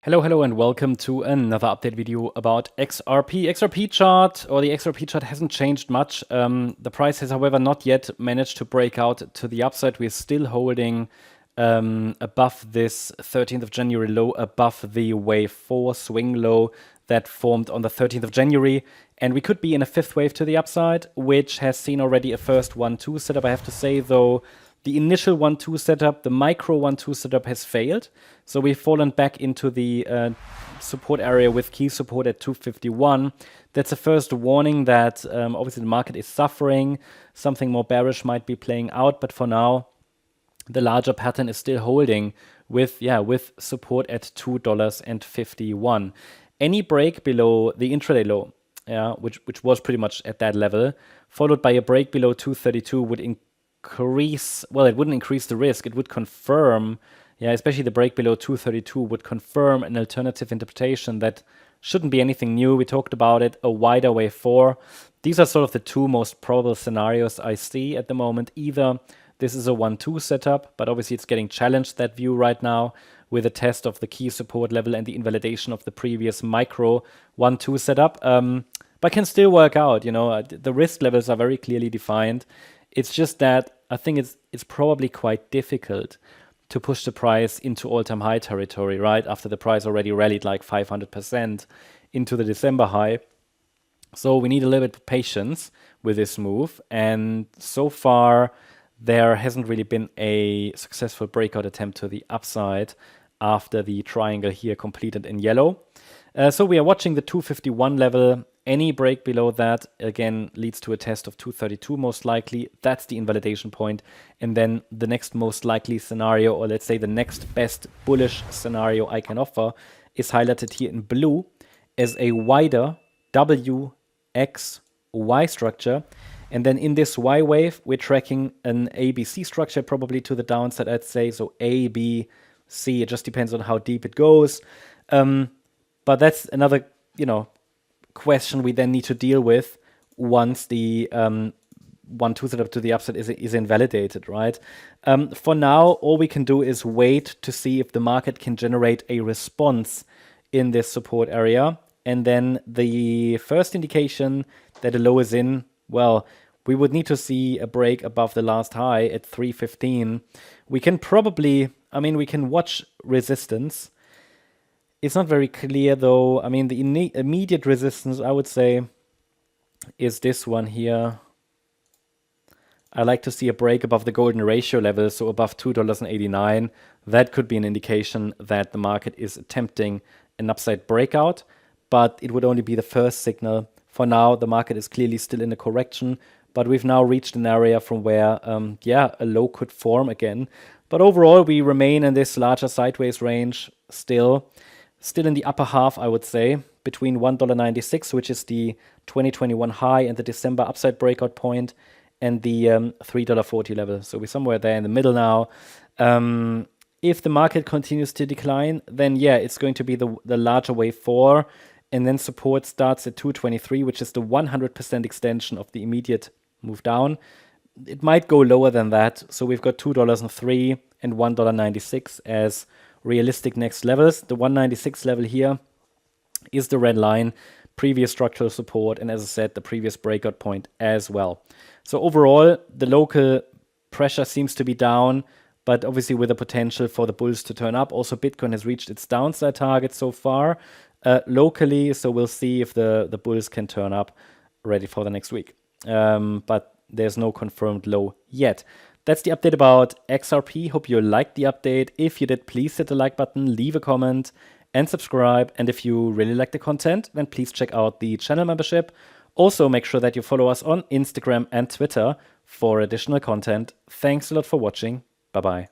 Hello, and welcome to another update video about XRP. XRP chart, or the XRP chart, hasn't changed much. The price has, however, not yet managed to break out to the upside. We're still holding above this 13th of January low, above the wave 4 swing low that formed on the 13th of January. And we could be in a fifth wave to the upside, which has seen already a first 1-2 setup. I have to say, though, the initial 1-2 setup, the micro 1-2 setup, has failed. So we've fallen back into the support area with key support at 251. That's a first warning that obviously the market is suffering. Something more bearish might be playing out. But for now, the larger pattern is still holding with support at $2.51. Any break below the intraday low, which was pretty much at that level, followed by a break below 232 would increase, well, it wouldn't increase the risk, it would confirm, especially the break below 232 would confirm an alternative interpretation that shouldn't be anything new. We talked about it, a wider wave 4. These are sort of the two most probable scenarios I see at the moment. Either this is a 1-2 setup, but obviously it's getting challenged, that view right now, with a test of the key support level and the invalidation of the previous micro 1-2 setup, but can still work out. The risk levels are very clearly defined. It's just that I think it's probably quite difficult to push the price into all-time high territory, right? After the price already rallied like 500% into the December high. So we need a little bit of patience with this move. And so far, there hasn't really been a successful breakout attempt to the upside after the triangle here completed in yellow. So we are watching the 251 level. Any break below that, again, leads to a test of 232 most likely. That's the invalidation point. And then the next most likely scenario, or let's say the next best bullish scenario I can offer, is highlighted here in blue as a wider WXY structure. And then in this Y wave, we're tracking an ABC structure, probably to the downside, I'd say. So A, B, C, it just depends on how deep it goes. But that's another, question we then need to deal with once the 1-2 setup to the upside is invalidated, right? For now, all we can do is wait to see if the market can generate a response in this support area. And then the first indication that a low is in, well, we would need to see a break above the last high at 315. We can probably, we can watch resistance. It's not very clear, though. The immediate resistance, I would say, is this one here. I like to see a break above the golden ratio level, so above $2.89. That could be an indication that the market is attempting an upside breakout, but it would only be the first signal. For now, the market is clearly still in a correction, but we've now reached an area from where, a low could form again. But overall, we remain in this larger sideways range still in the upper half, I would say, between $1.96, which is the 2021 high and the December upside breakout point, and the $3.40 level. So we're somewhere there in the middle now. If the market continues to decline, then it's going to be the larger wave 4, and then support starts at 223, which is the 100% extension of the immediate move down. It might go lower than that. So we've got $2.03 and $1.96 as realistic next levels. The 196 level here is the red line, previous structural support, and as I said, the previous breakout point as well. So overall, the local pressure seems to be down, but obviously with the potential for the bulls to turn up. Also, Bitcoin has reached its downside target so far locally, so we'll see if the bulls can turn up ready for the next week. But there's no confirmed low yet. That's the update about XRP. Hope you liked the update. If you did, please hit the like button, leave a comment, and subscribe. And if you really like the content, then please check out the channel membership. Also, make sure that you follow us on Instagram and Twitter for additional content. Thanks a lot for watching. Bye-bye.